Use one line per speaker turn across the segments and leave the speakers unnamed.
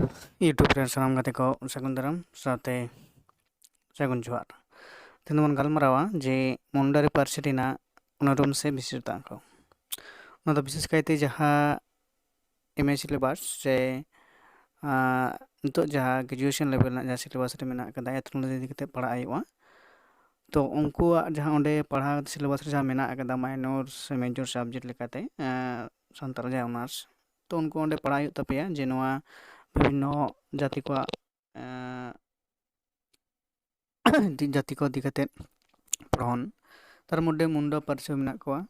YouTube रे सानाम गाते को सागुन दाराम साथे सागुन जोहार तेन बन गलमारावा जे मुंडारी पार्सी रेनाग उनुरुम से विशेषता को ना विशेष कायते जहाँ एमए सिलेबास से नितो जहाँ ग्रेजुएशन लेवल ना जहाँ सिलेबास रे मेना कदा एथनोलॉजी इदी कते पढ़ा आयुवा तो उनकुआ जहाँ ओंडे पढ़ा सिलेबास रे जहाँ मेना कदा माइनर से मेजर सब्जेक्ट लेकाते सानताल जहाँ ऑनर्स तो उनको ओंडे पढ़ा आयु तपेया जे नोआ विभिन्न जाति को जाति को दिखते पढ़न तार मध्य मुंडा पार्सी मेना को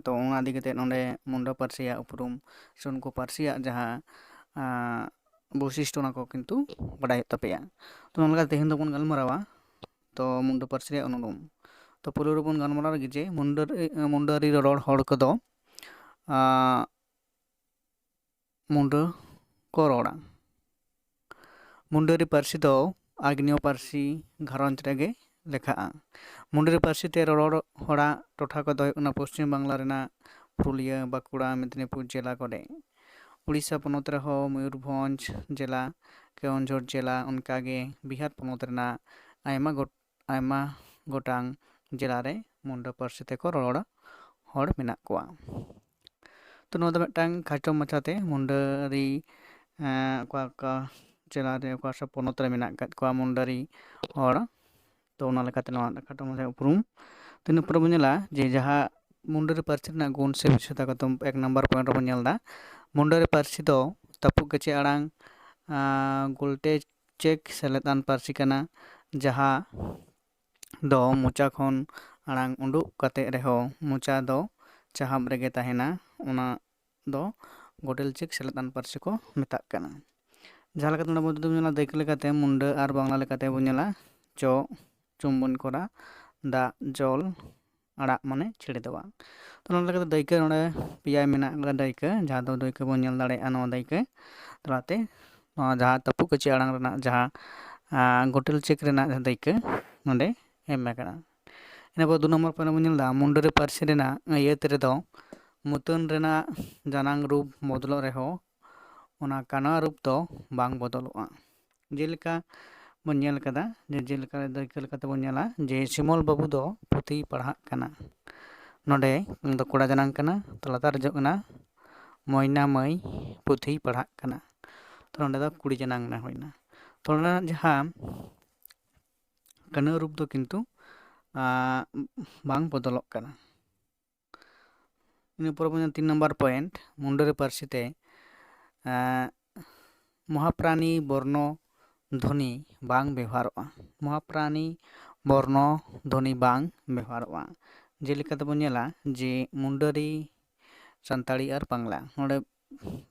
तो ओना दिखते नोंडे मुंडा पार्सिया उपरुम से उनको पार्सिया जहाँ वैशिष्ट्य को किंतु बड़ाई तपेया तो नलगा तेहन दो बन गलमारावा तो मुंडा पार्सी अनुरूम तो पुरो बन गलमारा जे मुंडारी रड़ हड़ को मुंडा को रड़ा मुंडारी पार्सी दो आग्नेय पार्सी घारंज रेगे लेखा मुंडारी पार्सी ते रड़ हड़ा टोठा को पश्चिम बांगला रेना पुरुलिया बांकुड़ा मेदिनीपुर जिला कोडे उड़ीसा पनत रहो मयूरभंज जिला केवंझर जिला उनकागे बिहार पनत रेना आयमा गोटांग जिला रे मुंडा पार्सी ते को रड़ हड़ मेना कोआ तो नोदा मिदटांग खाटो माछाते मुंडारी का जिला रे सब पनत रे मेना को मुंडारी हड़ तो ओना लेकाते नोआ खाटो माछा उपरुम तो इन पर बनेला जे जहाँ मुंडारी पार्सी रेना गुण से विशेषता को तुम एक नंबर पॉइंट रे बनेलदा मुंडारी पार्सी दो तपु गचे आड़ांग गोल्टे चेक सेलेदान पार्सी कना जहाँ दो मोचा खन आड़ांग उडुक कते रेहो मोचा दो चाहब रेगे तहेना ओना दो गोटेल चेक सेलेदान पार्सी को मेताग कना जहाँ लेकाते नोंडे बदु मेला दायका लेकाते मुंडा आर बांगला लेकाते बनेला चो चुम्बन करा दा जल आड़ा माने छिड़े देवा तो नोंडे लेकाते दायका नोंडे पेया मेना दायका जहाँ दो दायका बन नेल दाड़ेया नोआ दायका तलाते जहाँ तपु कचे आड़ांग रेना जहाँ गोटेल चेक रेना दायका नोंडे एम कना इन पर 2 नंबर पर बनेलदा मुंडारी पार्सी रेना इयते रेदो मुतन रेना जानांग रूप बदलो रेहो ओना काना रूप दो बांग बदलोआ जेलेका बन नेल कदा जेलेका दायका लेकाते बन नेला जे सिमल बाबू दो पुथी पढ़ा कना नोडे दो कोड़ा जानांग कना तो लातार जो कना मोयना मई पुथी पढ़ा कना तो नोडे दो कुड़ी जानांग ना होइना तो जहाँ काना रूप दो किंतु बांग बदलोग कना इन पर 3 नंबर पॉइंट मुंडारी पार्सी ते महाप्राणी बर्ण ध्वनि बांग व्यवहारोआ महाप्राणी बर्ण ध्वनि बांग व्यवहारोआ जेलेकाते बन नेला जे मुंडारी सानताड़ी और बांगला नोडे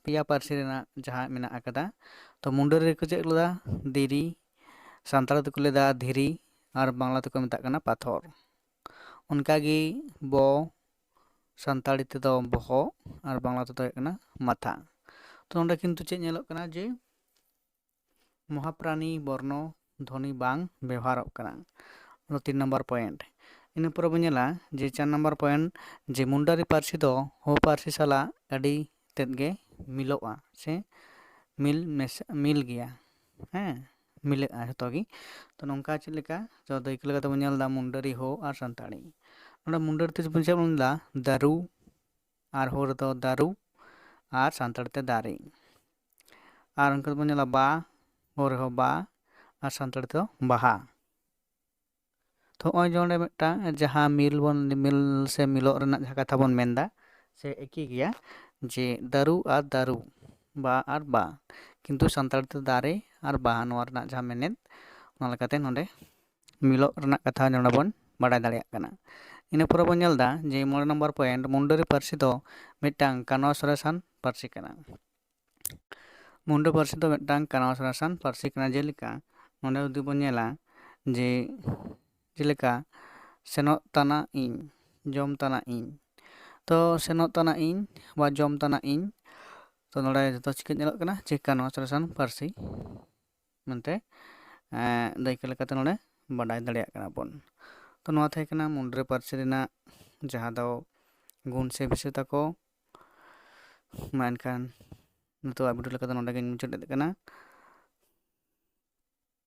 पेया पार्सी रेना जहाँ मेना आकदा तो मुंडारी रे को चेक लेदा दिरी सानताड़ी तेको लेदा धीरी और बांगला तेको मेताग कना पाथर उनकागे बो सानताड़ी तेदो बहो और बांगला तेदो कना माथा तो नोंडे किंतु चेक नेलोग कना जे महाप्राणी बर्ण ध्वनि बांग व्यवहारोग कना 3 नंबर पॉइंट इन पर बनेला जे 4 नंबर पॉइंट जे मुंडारी पार्सी दो हो पार्सी साला अड़ी तेदगे मिलोआ से मिल गया हैं मिलेगा जतोगी तो नौका चलेका जो दायका लेकाते बन नेलदा मुंडारी हो और सानताड़ी नोंडे मुंडारी ते बन नेलदा दारू और हो रेदो दारू और सानताड़ी ते दारी और उनका बन नेला बा हो रेहो बा और सानताड़ी ते बाहा तो जोंडे मिदटा जहाँ मिल से मिलो रेना जहाँ कथा बन मेनदा से एकी गया जे दारू और दारू बा और बा किंतु सानताड़ी ते दारे और बा नोआ रेना जहाँ मेनेद ओना लेकाते नोंडे मिलो रेना कथा जोंडे बन बाडाय दाड़ेयाग कना इन पर बन नेलदा जे 5 नंबर पॉइंट मुंडारी पार्सी दो मिदटांग कानवा सरेसान पार्सी कना मुंडा पार्सी दो मिदटांग कानवा सरेसान पार्सी कना जेलेका नोंडे जुदि बन नेला जे जेलेका सेनोग ताना इन जम ताना इन तो सेनोग ताना इन बा जम ताना इन तो नोंडे जतो चिका नेलोग कना जे कानवा सरेसान पार्सी मेनते दायका लेकाते नोंडे बाडाय दाड़ेयाग कना बन तो नोआ थाहे कना मुंडारी पार्सी रेना जहाँ दो गुण से विशेषता को मेनखान नितो भिडियो लेकाते नोंडे गिन मुचाद कना